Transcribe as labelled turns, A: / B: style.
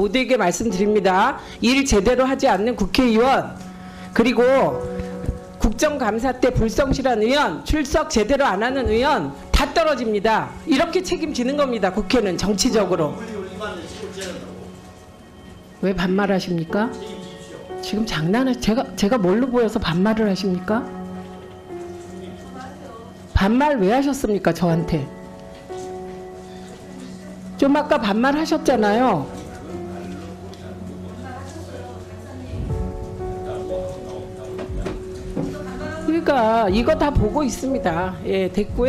A: 모두에게 말씀드립니다. 일 제대로 하지 않는 국회의원, 그리고 국정감사 때 불성실한 의원, 출석 제대로 안 하는 의원 다 떨어집니다. 이렇게 책임지는 겁니다. 국회는 정치적으로. 왜 반말하십니까? 지금 제가 뭘로 보여서 반말을 하십니까? 반말 왜 하셨습니까? 저한테. 좀 아까 반말하셨잖아요. 그러니까 이거 다 보고 있습니다. 예, 됐고요.